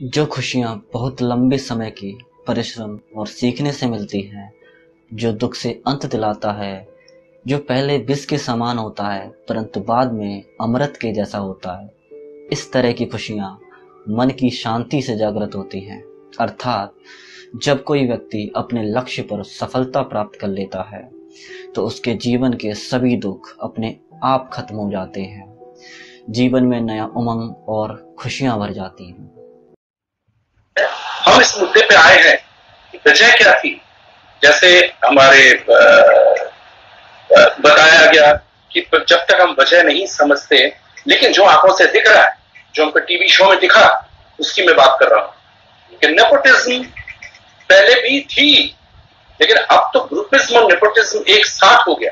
जो खुशियाँ बहुत लंबे समय की परिश्रम और सीखने से मिलती हैं, जो दुख से अंत दिलाता है, जो पहले विष के समान होता है परंतु बाद में अमृत के जैसा होता है, इस तरह की खुशियाँ मन की शांति से जागृत होती हैं। अर्थात जब कोई व्यक्ति अपने लक्ष्य पर सफलता प्राप्त कर लेता है तो उसके जीवन के सभी दुख अपने आप खत्म हो जाते हैं। जीवन में नया उमंग और खुशियां भर जाती हैं। हम इस मुद्दे पे आए हैं कि वजह क्या थी। जैसे हमारे बताया गया कि जब तक हम वजह नहीं समझते, लेकिन जो आंखों से दिख रहा है, जो हमको टीवी शो में दिखा, उसकी मैं बात कर रहा हूं कि नेपोटिज्म पहले भी थी, लेकिन अब तो ग्रुपिज्म और नेपोटिज्म एक साथ हो गया।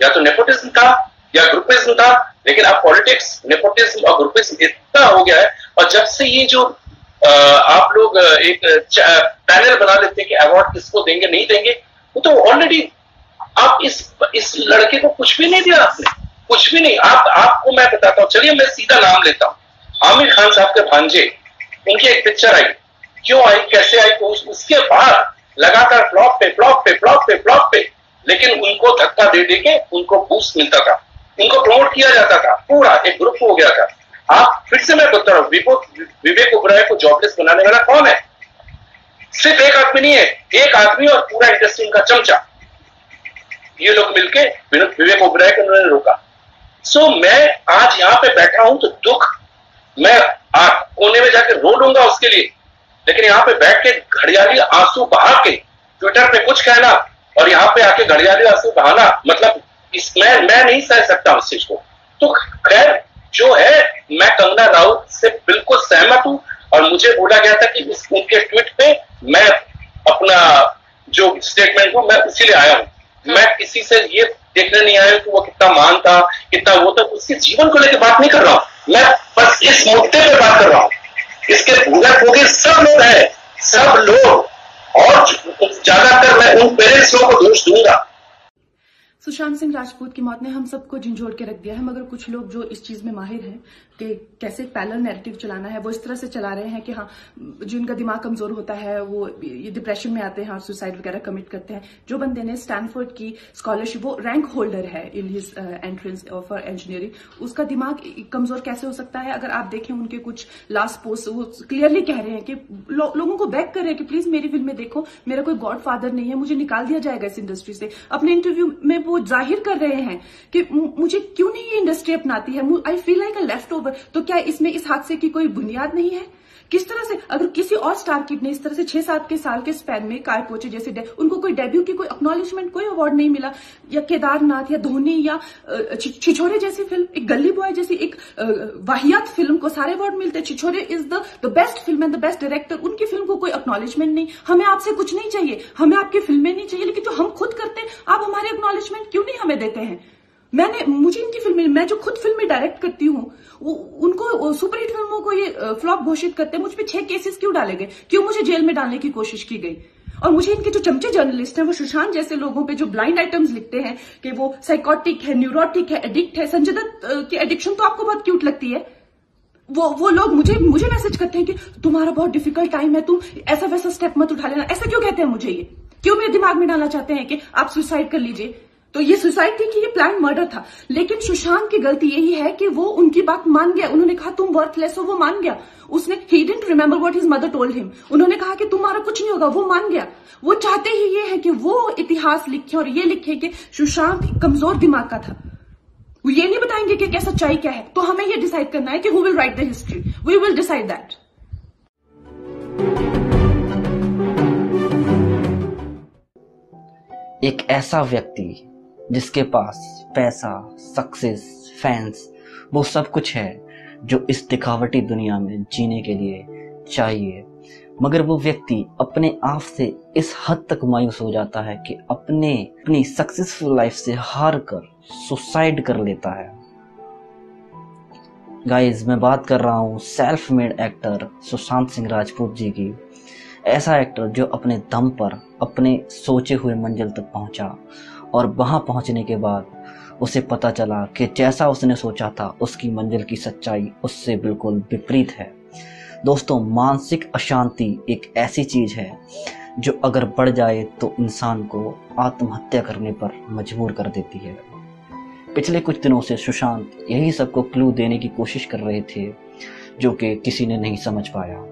या तो नेपोटिज्म था या ग्रुपिज्म था, लेकिन अब पॉलिटिक्स, नेपोटिज्म और ग्रुपिज्म इतना हो गया है। और जब से ये जो आप लोग एक पैनल बना लेते हैं कि अवार्ड किसको देंगे नहीं देंगे, वो तो ऑलरेडी आप इस लड़के को कुछ भी नहीं दिया आपने, कुछ भी नहीं। आपको मैं बताता हूँ, चलिए मैं सीधा नाम लेता हूँ। आमिर खान साहब के भांजे, उनकी एक पिक्चर आई, क्यों आई, कैसे आई, तो उसके बाद लगातार फ्लॉप पे फ्लॉप पे फ्लॉप पे फ्लॉप पे, लेकिन उनको धक्का दे दे के उनको बूस्ट मिलता था, उनको प्रमोट किया जाता था, पूरा एक ग्रुप हो गया था। आप फिर से मैं बता रहा हूं, विवेक ओबराय को जॉबलेस बनाने वाला कौन है? सिर्फ एक आदमी नहीं है, एक आदमी और पूरा इंडस्ट्री का चमचा, ये लोग मिलके विवेक ओबराय को उन्होंने रोका। सो मैं आज यहां पे बैठा हूं तो दुख मैं कोने में जाके रो लूंगा उसके लिए, लेकिन यहाँ पे बैठ के घड़ियाली आंसू बहा के ट्विटर पे कुछ कहना और यहाँ पे आके घड़ियाली आंसू बहाना, मतलब मैं नहीं सह सकता उस चीज को। तो खैर जो है, मैं कंगना राउत से बिल्कुल सहमत हूं और मुझे बोला गया था कि उनके ट्वीट पे मैं अपना जो स्टेटमेंट हूं मैं उसी लिए आया हूं। मैं किसी से ये देखने नहीं आया कि वो कितना महान था, कितना वो था, उसके जीवन को लेकर बात नहीं कर रहा हूं, मैं बस इस मुद्दे पे बात कर रहा हूं। इसके भूगे सब लोग हैं, सब लोग, और ज्यादातर मैं उन पेरेंट्स लोगों को दोष दूंगा। सुशांत सिंह राजपूत की मौत ने हम सबको झंझोड़ के रख दिया है, मगर कुछ लोग जो इस चीज में माहिर हैं कि कैसे पैरेलल नैरेटिव चलाना है, वो इस तरह से चला रहे हैं कि हाँ, जिनका दिमाग कमजोर होता है वो ये डिप्रेशन में आते हैं और सुसाइड वगैरह कमिट करते हैं। जो बंदे ने स्टैनफोर्ड की स्कॉलरशिप, वो रैंक होल्डर है in his entrance for engineering, उसका दिमाग कमजोर कैसे हो सकता है? अगर आप देखें उनके कुछ लास्ट पोस्ट, वो क्लियरली कह रहे हैं कि लोगों को बैक कर रहे हैं कि प्लीज मेरी फिल्में देखो, मेरा कोई गॉड फादर नहीं है, मुझे निकाल दिया जाएगा इस इंडस्ट्री से। अपने इंटरव्यू में वो जाहिर कर रहे हैं कि मुझे क्यों नहीं ये इंडस्ट्री अपनाती है, I feel like a left over. तो क्या इसमें इस हादसे की कोई बुनियाद नहीं है? किस तरह से अगर किसी और स्टार किड ने इस तरह से 6-7 के साल के स्पैन में काय पोचे जैसे उनको कोई डेब्यू की कोई एक्नॉलेजमेंट, कोई अवार्ड नहीं मिला, या केदारनाथ या धोनी या छिछोरे जैसी फिल्म, एक गली बॉय जैसी एक वाहियात फिल्म को सारे अवार्ड मिलते, Chhichhore is the best film and the best director, उनकी फिल्म को कोई एक्नॉलेजमेंट नहीं। हमें आपसे कुछ नहीं चाहिए, हमें आपकी फिल्में नहीं चाहिए, लेकिन जो हम खुद करते हैं आप हमारे एक्नॉलेजमेंट क्यों नहीं हमें देते हैं? मुझे इनकी फिल्में, मैं जो खुद फिल्में डायरेक्ट करती हूँ, उनको सुपरहिट फिल्मों को ये फ्लॉप घोषित करते हैं। मुझ पे 6 केसेस क्यों डाले गए, क्यों मुझे जेल में डालने की कोशिश की गई? और मुझे इनके जो चमचे जर्नलिस्ट हैं, वो सुशांत जैसे लोगों पे जो ब्लाइंड आइटम्स लिखते हैं कि वो साइकोटिक है, न्यूरोटिक है, एडिक्ट है। संजय दत्त की एडिक्शन तो आपको बहुत क्यूट लगती है। वो लोग मुझे मैसेज करते हैं कि तुम्हारा बहुत डिफिकल्ट टाइम है, तुम ऐसा वैसा स्टेप मत उठा लेना। ऐसा क्यों कहते हैं मुझे? ये क्यों मेरे दिमाग में डालना चाहते हैं कि आप सुसाइड कर लीजिए? तो ये सुसाइड थी कि ये प्लान मर्डर था? लेकिन सुशांत की गलती यही है कि वो उनकी बात मान गया। उन्होंने कहा तुम वर्थलेस हो, वो मान गया। उसने he didn't remember what his mother told him. उन्होंने कहा कि तुम्हारा कुछ नहीं होगा, वो मान गया। वो चाहते ही ये है कि वो इतिहास लिखे और ये लिखे कि सुशांत कमजोर दिमाग का था। वो ये नहीं बताएंगे कि क्या सच्चाई क्या है। तो हमें ये डिसाइड करना है कि who will write the history, we will decide that. एक ऐसा व्यक्ति जिसके पास पैसा, सक्सेस, फैंस, वो सब कुछ है जो इस दिखावटी दुनिया में जीने के लिए चाहिए, मगर वो व्यक्ति अपने आप से इस हद तक मायूस हो जाता है कि अपनी सक्सेसफुल लाइफ से हार कर सुसाइड कर लेता है। गाइस, मैं बात कर रहा हूँ self made actor Sushant Singh Rajput ji की। ऐसा एक्टर जो अपने दम पर अपने सोचे हुए मंजिल तक पहुंचा और वहां पहुंचने के बाद उसे पता चला कि जैसा उसने सोचा था उसकी मंजिल की सच्चाई उससे बिल्कुल विपरीत है। दोस्तों, मानसिक अशांति एक ऐसी चीज है जो अगर बढ़ जाए तो इंसान को आत्महत्या करने पर मजबूर कर देती है। पिछले कुछ दिनों से सुशांत यही सबको क्लू देने की कोशिश कर रहे थे, जो कि किसी ने नहीं समझ पाया।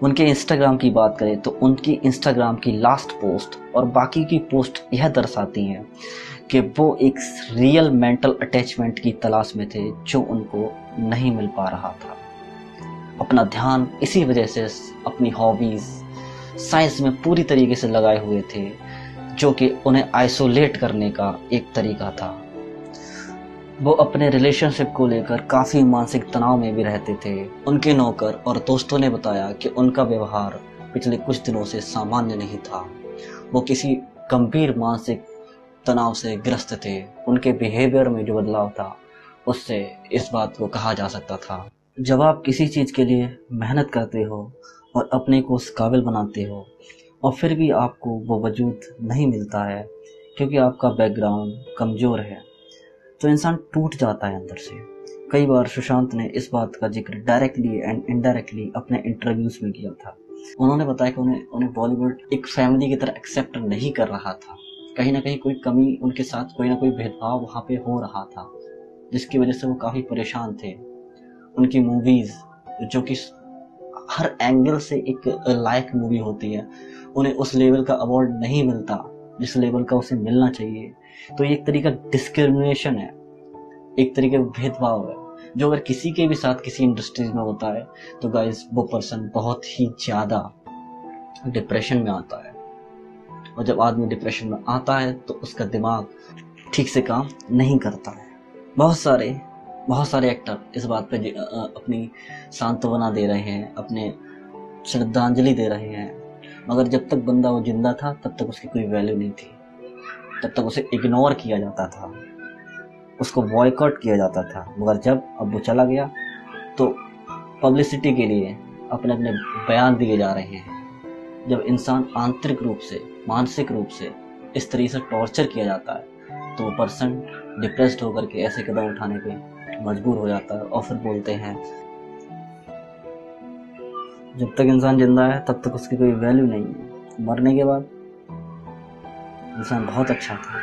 उनके इंस्टाग्राम की बात करें तो उनकी इंस्टाग्राम की लास्ट पोस्ट और बाकी की पोस्ट यह दर्शाती हैं कि वो एक रियल मेंटल अटैचमेंट की तलाश में थे जो उनको नहीं मिल पा रहा था। अपना ध्यान इसी वजह से अपनी हॉबीज, साइंस में पूरी तरीके से लगाए हुए थे, जो कि उन्हें आइसोलेट करने का एक तरीका था। वो अपने रिलेशनशिप को लेकर काफी मानसिक तनाव में भी रहते थे। उनके नौकर और दोस्तों ने बताया कि उनका व्यवहार पिछले कुछ दिनों से सामान्य नहीं था। वो किसी गंभीर मानसिक तनाव से ग्रस्त थे। उनके बिहेवियर में जो बदलाव था उससे इस बात को कहा जा सकता था। जब आप किसी चीज के लिए मेहनत करते हो और अपने को उस काबिल बनाते हो और फिर भी आपको वो वजूद नहीं मिलता है क्योंकि आपका बैकग्राउंड कमजोर है, तो इंसान टूट जाता है अंदर से। कई बार सुशांत ने इस बात का जिक्र डायरेक्टली एंड इनडायरेक्टली अपने इंटरव्यूज में किया था। उन्होंने बताया कि उन्हें बॉलीवुड एक फैमिली की तरह एक्सेप्ट नहीं कर रहा था। कहीं ना कहीं कोई कमी, उनके साथ कोई ना कोई भेदभाव वहाँ पे हो रहा था, जिसकी वजह से वो काफी परेशान थे। उनकी मूवीज, जो कि हर एंगल से एक लायक मूवी होती है, उन्हें उस लेवल का अवार्ड नहीं मिलता जिस लेवल का उसे मिलना चाहिए। तो ये एक तरीका डिस्क्रिमिनेशन है, एक तरीके का भेदभाव है, जो अगर किसी के भी साथ किसी इंडस्ट्रीज में होता है तो गाइस वो पर्सन बहुत ही ज्यादा डिप्रेशन में आता है। और जब आदमी डिप्रेशन में आता है तो उसका दिमाग ठीक से काम नहीं करता है। बहुत सारे एक्टर इस बात पे अपनी सांत्वना दे रहे हैं, अपने श्रद्धांजलि दे रहे हैं, मगर जब तक बंदा वो जिंदा था तब तक उसकी कोई वैल्यू नहीं थी। तब तक उसे इग्नोर किया जाता था, उसको बॉयकॉट किया जाता था। मगर जब अब वो चला गया तो पब्लिसिटी के लिए अपने अपने बयान दिए जा रहे हैं। जब इंसान आंतरिक रूप से, मानसिक रूप से इस तरीके से टॉर्चर किया जाता है तो वो पर्सन डिप्रेस्ड होकर के ऐसे कदम उठाने पे मजबूर हो जाता है। और फिर बोलते हैं जब तक इंसान जिंदा है तब तक उसकी कोई वैल्यू नहीं है, मरने के बाद इंसान बहुत अच्छा था।